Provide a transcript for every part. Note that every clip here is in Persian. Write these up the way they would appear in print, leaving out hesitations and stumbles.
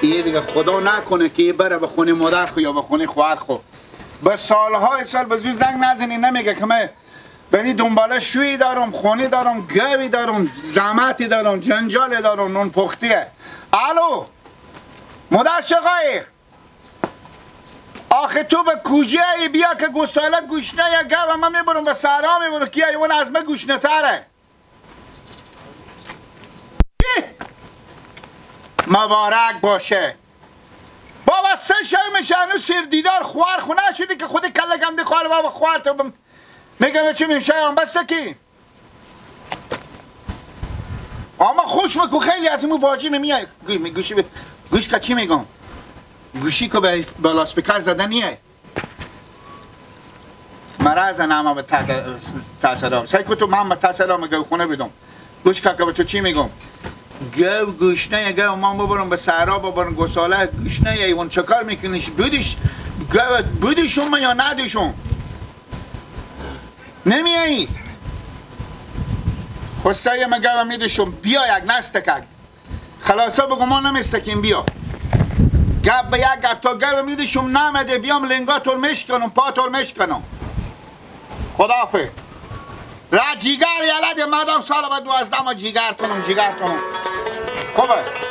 یه دیگه خدا نکنه که بره به خونه مادر خو یا به خونه خواهر خو به سالهای سال به زوی زنگ نزنی نمیگه که من ببین دنباله شویی دارم، خونی دارم، گوی دارم، زحمتی دارم، جنجال دارم، نون پختیه. الو مادر شقایق، آخه تو به کوجه ای بیا که گساله گوشنه یا گو من میبرم به سهرا میبرم که اون از من گوشنه تره. مبارک باشه بابا. سه شای میشه هنو سیر دیدار خوار خونه شدی که خودی کله گنده خوار بابا خوار تو میگم چه میشه هم بسته کی اما خوش مکو خیلی از مو باجی میای گوشی گوش که چی میگم گوشی که به لاسپیکر زدن نیه مرز نامه به تاثرام سعی که تو من به تاثرام گو خونه بدم گوش که به تو چی میگم گو گوشنه گو من ببرم به سهرا ببرم گساله گوشنه اون چه کار میکنیش بودیشون من یا ندیشون نمیایی خواستایی من گو میدیشون بیا یک نستکک خلاصا بگو ما نمیستکیم بیا گب به یک گب تا گو میدیشون نمده بیام لنگا تول مشکنم پا تول مشکنم خدافه را جیگر یلد مادام سال با 12 ما جیگر تونم خوبه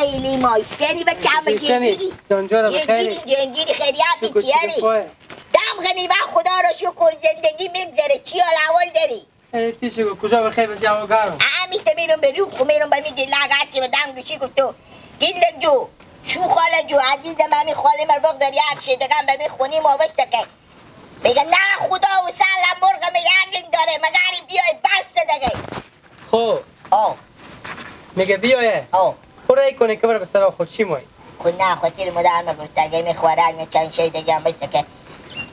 لیلی ما اشتنی بچه همه جنگیری جنگیری خیریاتی تیاری دم غنی با خدا رو شکر زندگی میگذره چی حال اول داری تیشی گو کجا بخیر بسی همه گرم امیته میرم به روح میرم به میگی لگ هرچی به دم گوشی گفتو گیلک جو شو خاله جو عزیزم همی خاله مربق داری یک شدگم به می خونی واسطه که بگه نه خدا و سلام مرغم یک داره مگری بیای بس دگه خب میگه بیایه خورایی کنه که برای به سلام خود چی مایی؟ خود نه خودتیر مدر مگوست درگه میخواره اگه چند شای دیگه هم بسته که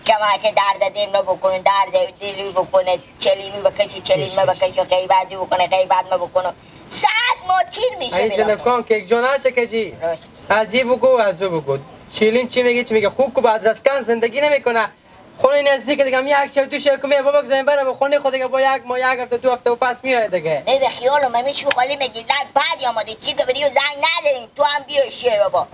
کما که درد دیر نبکنه درد دیری بکنه چلیمی بکشی چلیمی بکشی و غیبتی بکنه غیبت نبکنه ساعت ما تیر میشه این زنبکان که یک جا نشه کشی از این بگو و از او بگو چلیم چی میگه چی میگه خوب که بعد رسکن زندگی نمیکنه خونه نزدیک دیگه هم یک شب دو شب که میگه بابا زمین برم خونه خود دیگه با یک ماه یک هفته دو هفته و پس میاد دیگه نه به خیالم همین شو خالی میگی زنگ بعد آماده چی که بری و زنگ نداریم تو هم بیا شه بابا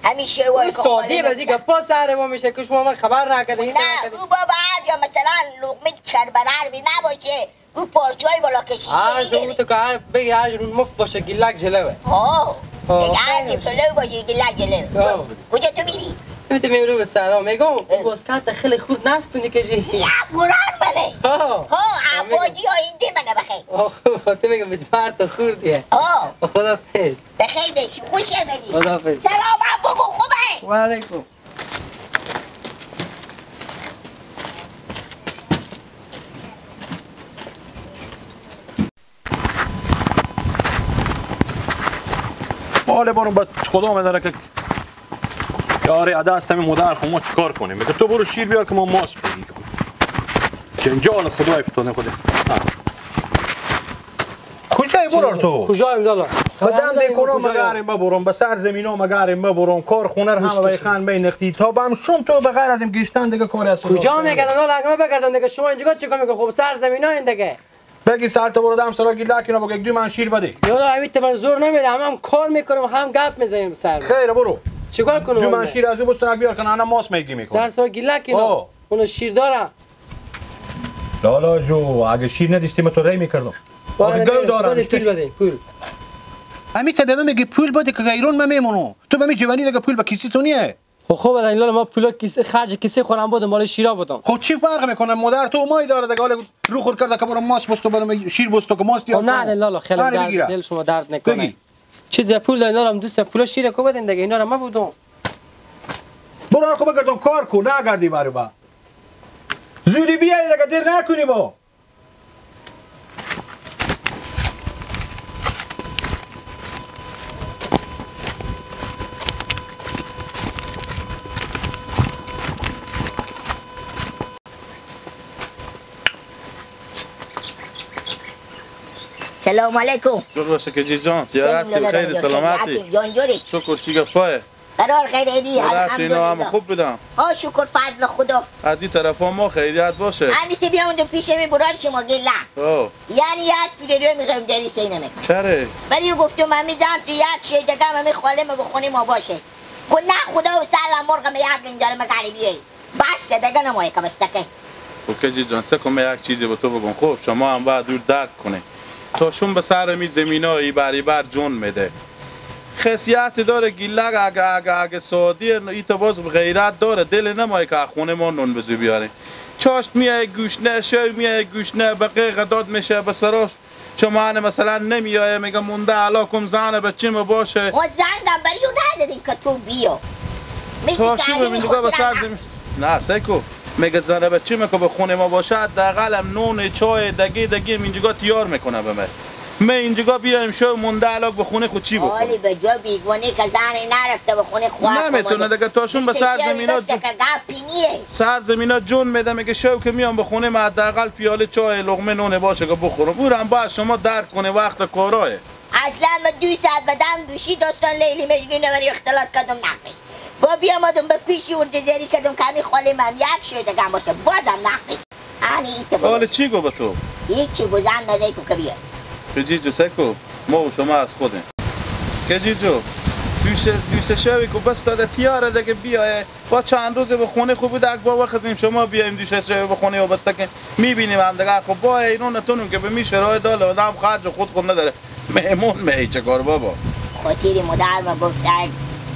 همین شه وای که سادی بازی که پا سر ما میشه که شما من خبر نکردین نه او بابا هر جا مثلا لقمه چربرر بی نباشه او پارچه‌ای بالا کشیده اون تو که بگی هر اون مف باشه گیلک جلوه دیگه هر جا پلو باشه گیلک جلوه کجا تو میری میتونی میرو به سلام میگم باسکت خیلی خود نستونی کشی یا قرآن منه عباجی ها این دی منه بخیر تو میگم به فرد خوردیه خدا فیض بخیر بشی خوش آمدی خدا فیض سلام هم بگو خوبه و علیکم باله برو با خدا مداره که یاری عده هستم مادر خود ما چیکار کنیم میگه تو برو شیر بیار که ما ماست بگیم جنجال خدای فتانه خوده کجایی برار تو؟ کجاییم دالا بدم دیکونا مگاریم ببرم به سر زمینا مگاریم ببرم کار خونه رو همه بیخان بین نختی تا بهم شوم تو بغیر از این گشتن دیگه کار است کجا میگردن حالا لگمه بگردن دیگه شما اینجا چیکار میکنید خب سر زمینا این دیگه بگی سر تو برو دم سرا گیلا کنه بگی دو من شیر بده یالا امید من زور نمیده هم کار میکنم هم گپ میزنیم سر خیر برو چیکار کنم دو من شیر از او بستنک بیار کنه انا ماس میگی میکنه در سر گیلا کنم اون شیر دارم لالا جو اگه شیر نداشتیم تو ری میکردم آخه گل دارم پول بده پول امی تو به من میگی پول بده که ایران من میمونم تو به من جوانی دیگه پول به کیسی تو نیه خب بدن لالا ما پولا کیسه خرج کیسه خورم بودم مال شیرا بودم خب چی فرق میکنه مادر تو مای داره دیگه حالا رو خور کرده که برام ماس بستو برام شیر بستو که ماس دیار نه لالا خیلی درد دل شما درد نکنه بگی چیز پول دارین لالا دوست پولا شیر کو بدین دیگه اینا رو ما بودم برو خب بگردم کار کو نگردی برای با زودی بیای دیگه دیر نکنی با سلام علیکم شکر باشه که جی جان یا هستی خیر سلامتی جانجوری شکر چی گفته قرار خیری الحمدلله هم خوب بدم آ شکر فضل خدا از این طرفا ما خیریت باشه همیته بیام اون پیش می برار شما گلا یعنی یاد پیری رو میگم دری سی نمیکنم چرا ولی گفتم من میدم تو یاد شه دگم می خاله ما بخونی ما باشه گفت نه خدا و سلام مرغ می یاد داره مگاری بیای بس دگه نمای که بستکه اوکی جی جان سکم یک چیزی به تو بگم خوب شما هم باید دور درک کنه تا شون به سر می زمینایی بری بر جون میده خاصیت داره گیلگ اگه سعودی ای تو باز غیرت داره دل نمایی که خونه ما نون بزو بیاره چاشت میای گوشنه شو میای گوشنه بقیه داد میشه به سراش شما مثلا نمیای میگه مونده علاکم زنه بچه ما باشه ما زندم بری و ندادیم که تو بیا تا شو ببین به سر زمین نه سیکو میگه زنه بچه ما که به خونه ما باشه حداقل هم نون چای دگی اینجا تیار میکنه به من اینجا بیایم شو مونده علاق به خونه خود چی بکنم حالی به جا بیگونی که زنی نرفته به خونه خواه نمیتونه دیگه تاشون به سر زمینا جون میده میگه شو که میام به خونه ما حداقل پیاله چای لقمه نونه باشه که بخورم او هم باید شما درک کنه وقت کاراه اصلا ما 2 ساعت بدم دوشی داستان لیلی مجنونه ولی اختلاط کردم نقی با بیامدم به پیشی اردزری کردم که همی خاله من یک شده گم باشه بازم نقی حالا چی گو به تو؟ هیچی گو زن نده تو که بیاد کجیجو سکو ما و شما از خودیم کجیجو دوست شوی که بس داده تیاره دیگه بیایه با چند روز به خونه خوب بود با وقتیم شما بیایم دوست شوی به خونه و بس که میبینیم هم دیگه خب با اینو نتونیم که به میشه راه داله و دم خرج خود نداره مهمون می چه کار بابا خاطری مدر ما گفتن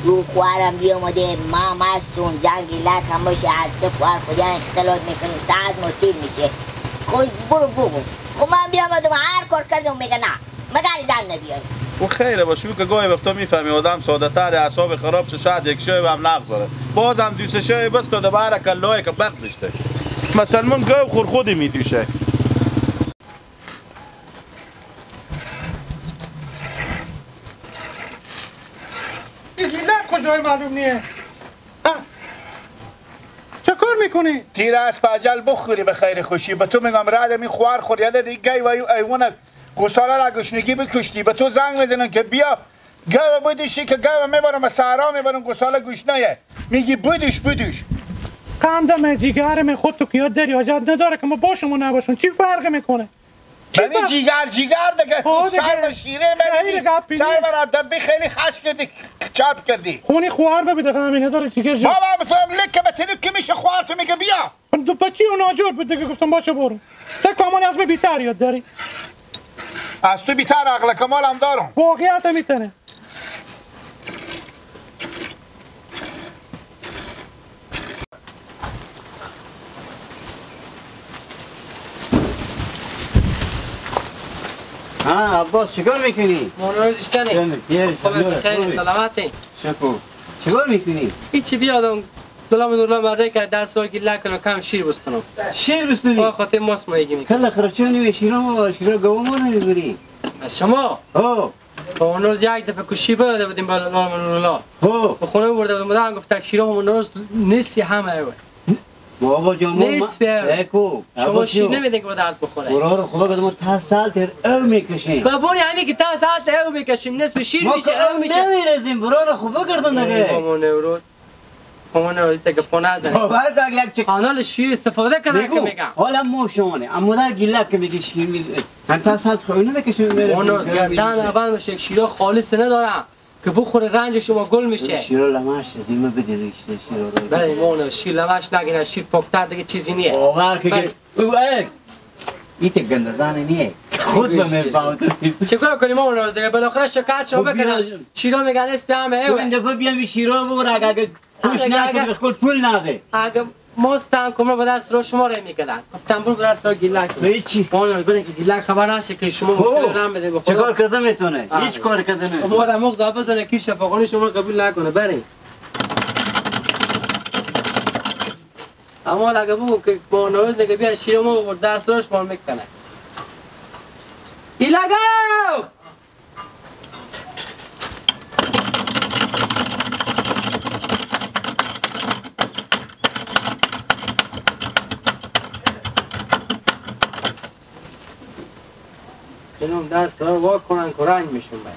رو خوارم بیامده ما مستون جنگی لک هم باشه عرصه خوار خودی اختلاط میکنیم ساعت مطیر میشه خود برو بگو خب من بیامدم هر کار کردم میگه نه مگری دم نبیایی و خیره باشه که گاهی وقتا میفهمی آدم ساده تر اعصاب خراب شه شاید یک شوی هم نگذاره بازم دوست شوی بس داده بارک الله که بق داشته مثلا من گاهی خور خودی میدوشه این گیلک کجای معلوم نیه چه کار میکنی؟ تیر از پاجل بخوری به خیر خوشی به تو میگم رد می خوار خور یاد دیگه گی و ایوان گوساله را گشنگی بکشتی به تو زنگ میزنن که بیا گاو بودیشی که گاو میبرم به صحرا میبرم گوساله گوشنه میگی بودیش قندم جیگرم خود تو که یاد داری حاجت نداره که ما باشم و نباشم چی فرق میکنه؟ ببین جیگر دیگه سر و شیره ببینی سر و ردبی خیلی خش کردی چپ کردی خونی خوار ببیده همینه داره جیگر جا بابا به تو هم لکه به تنیب که میشه خوار تو میگه بیا دو بچی و ناجور بود دیگه گفتم باشه برو سه کامان از من بیتر یاد داری از تو بیتر عقل کمال هم دارم واقعیت میتنه عباس چیکار میکنی؟ مونوز اشتنی خب خیلی سلامتی شکر چیکار میکنی؟ هیچی بیادم دلم نورلا مرده کرد در سال گیله کنم کم شیر بستنم شیر بستنی؟ آه خاطر ماست مایگی میکنم کلا خرچه نیوی شیرا گوه ما نمیبری از شما؟ با اونوز یک دفعه کشی برده بودیم با دلم نورلا به خونه برده بودیم مدام گفت شیرا همون روز نیستی همه اوه بابا جان نیست بیا. بکو شما شیر نمیدین که با درد بخوره برا رو خوبه که ما تا سال تر او میکشیم بابونی همین که تا ساعت او میکشیم نصف شیر ما میشه او میشه نمیرزیم برا رو خوبه کردن دیگه مامان نورود مامان نورود دیگه پا نزنه باور که یک چک کانال شیر استفاده کنه که میگم حالا ما شمانه اما در گیله که میگه شیر میده هم تا سال خواهی نمیکشیم میره اون از گردن اول میشه شیرا خالص ندارم که بخوره رنج شما گل میشه شیرا لماش زیمه بدید شیرا رو بله مامان شیر لمش نگینه شیر پختر دیگه چیزی نیه باور که او ایت گندزانه نیه خود به میفهمم چه کار کنیم مامان دیگه بالاخره شکایت شما بکنم شیرا میگن اسم همه تو این دفعه بیام شیرا ببر اگه خوش نکنی به خود پول نده اگه مستم کمر به دست رو شما رو میگدن گفتم برو به دست رو گیلک به چی مامان ببین که گیلک خبر نشه که شما مشکل رم بده به چه خدا کار کرده میتونه هیچ کار کرده نمیتونه ما را مقدار بزنه کی شفاخانه شما قبول نکنه برین اما اگه بگو که با نوز میگه بیا شیر ما بر دست روش مال میکنه ایلگاو اینم دست رو وا کنن که رنگ میشون باید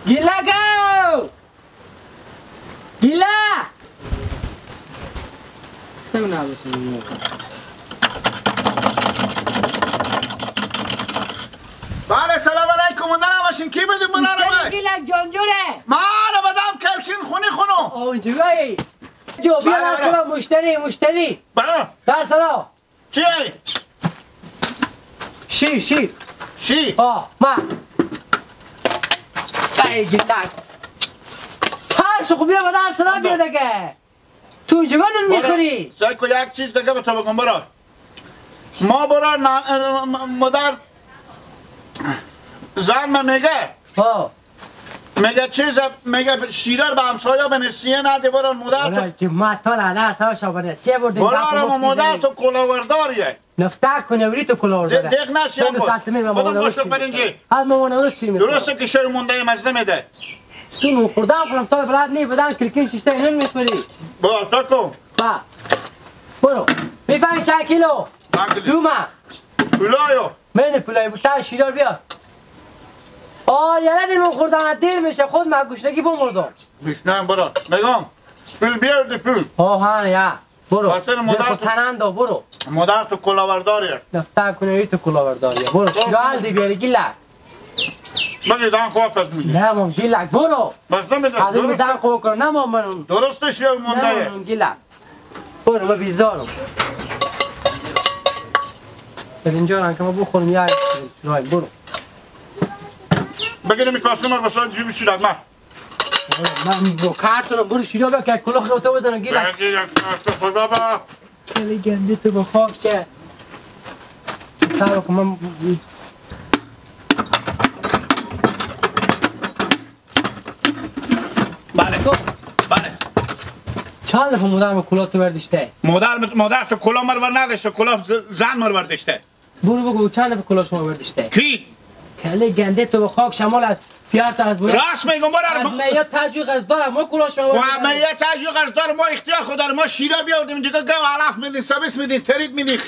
گیلگاو گیلا نمونه بسیم بله سلام علیکم مندرم باشین کی بدیم مندرم گیلک جانجوره مالا بدم کلکین خونی خونو اونجوری جو بیا در سرا مشتری بله در سرا چی؟ شیر ما ای گیلک هر خوب بیا در سرا بیا دیگه تو اینجا نون میخوری زایکو یک چیز دیگه به تو بگم برا ما برا مادر زن ما میگه چیز میگه شیرار به همسایا به نسیه نده برا مادر تو چه ماتال علا ساشا به نسیه بردیم برا ما مادر تو کلاورداریه نفتک کنه وری تو کلاورداره دیگ نشیم بدم گوشت برینجی از مامان روز چی میخوره درسته که شوی مونده مزده میده تو نو خوردن کنم تا بلد نی بدن کلکین شیشته اینون میخوری با تا کن با برو میفهمی چند کیلو دوما پولایو من پولای بوتا شیرار بیا یعنی نو خوردن دیر میشه خود من گوشتگی بمردم بیشنم برا نگم پول بیار دی پول ها یا برو واسه مادر تو تنندو برو مادر تو کلاورداریه نفتک کنه وری تو کلاورداریه برو شیرال دی بیاری گیلک بگی دن خواه پس میگی نه مام گیلک برو بس نمیدن از این دن خواه کنم نه مام منم درسته شیو مونده نه مام گیلک برو ما بیزارم از اینجا رنگ که ما بخورم یا رای برو بگی نمیکاسی من بسا جیبی شیرد من من با کارتونم برو شیرا بکن کلاه رو تو بزنم گیلک بگی یک کارت خدا با کلی گنده تو با خاک شه سر بکن من بله چند دفعه مادرم کلاه تو برداشته مادر تو کلاه مرور نداشته کلاه زن مرور داشته برو بگو چند دفعه کلاه شما برداشته کی؟ کلی گنده تو با خاک شمال از پیارتا از باید راست میگم برار از میاد تجوی قرض دارم ما کلاه شما و برداشته میاد تجوی قرض دار ما اختیار خود دار ما شیره بیاردیم اینجا گو علاف میدین سبیس میدین ترید میدین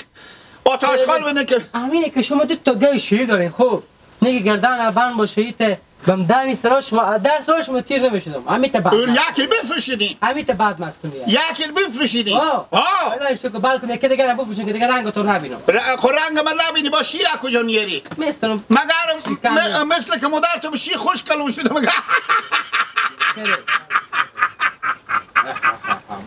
آتاش خال بدین که همینه که شما دو تا گوی شیری دارین خوب نگه گردن بند با شریط بم دمی سرا شما در سرا شما تیر نمیشدم همیت بعد یکی بفرشیدین همیت بعد مستونیه یکی بفرشیدین حالا ایشو که بالکن یکی دیگه بفروشین که دیگه رنگ تو نبینم خو رنگ من نبینی با شیر کجا میاری میستونم مگر مثل که مادر تو به شیر خوش کلون شده مگر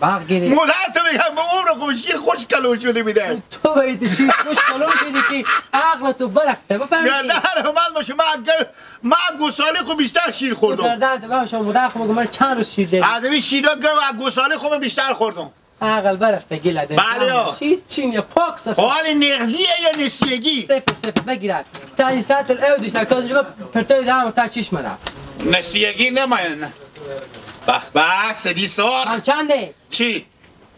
باغ گیری مادر تو میگم به اون رو خوب شیر خوش کلون شده میده تو باید شیر خوش کلون شدی که عقل تو برفته بفهمی گردن من باشه من گوساله خوب بیشتر شیر خوردم گردن تو باشه مادر خوب من چند روز شیر دادم آدمی شیرا گوساله خوب بیشتر خوردم عقل برفته گیله ده بله شیر چین پاک صفر حال نقدیه یا نسیگی صفر بگیرد تا این ساعت الاو دیشتر تا اینجا پرتای دارم تا چیش مدم نسیگی نماین بخ سدی سار هم چنده؟ چی؟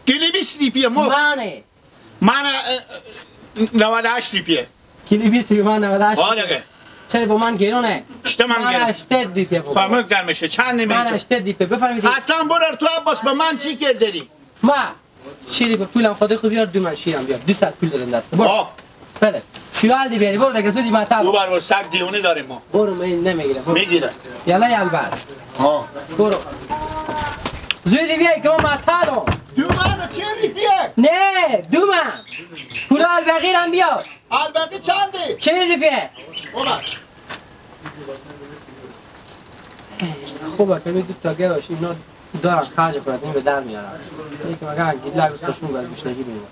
کلی 20 لیپیه مو منه من 98 لیپیه کلی 20 لیپیه من 98 آدگه چرا با من گرونه؟ شته من گرونه 80 لیپیه بود فهمه گرم میشه چند من نمیشه 80 لیپیه بفهمید اصلا برار تو عباس به من چی کردی؟ ما شیری به پولم خود خود بیار 2 من شیرم بیار 200 پول دارم دست برو آب بله شیوال دی بیاری برو دیگه زودی مطلب دو بر سگ دیونه داریم ما برو من نمیگیره میگیره یلا یال بعد ها برو زودی بیای که ما مطلبم دو من چه ریپیه نه 2 من پول البقیرم بیار البقی چنده 40 روپیه اومد خوبه که می 2 تا گوش اینا دارن خرج کنن این به در میارن یکی مگه گیلا گوشتشون باید گوشنگی بینیم